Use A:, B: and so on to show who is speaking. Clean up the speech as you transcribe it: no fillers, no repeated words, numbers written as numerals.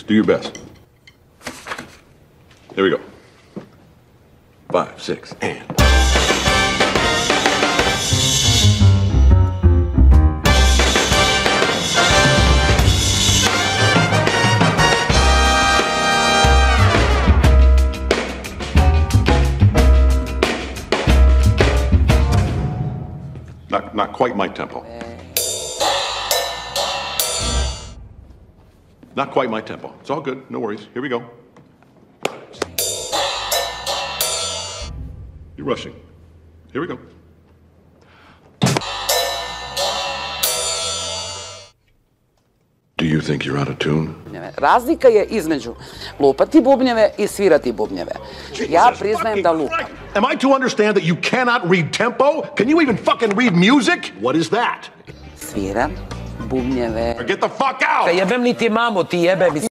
A: Just do your best. Here we go. 5, 6, and... Not quite my tempo. Not quite my tempo. It's all good. No worries. Here we go. You're rushing. Here we go. Do you think you're out of tune?
B: Razlika je između lupati bubnjeve i svirati bubnjeve. Ja priznajem da lupam.
A: Am I to understand that you cannot read tempo? Can you even fucking read music? What is that?
B: Sviram bubnjeve.
A: Get the fuck out!
C: Jebem li ti mamu, ti jebe mi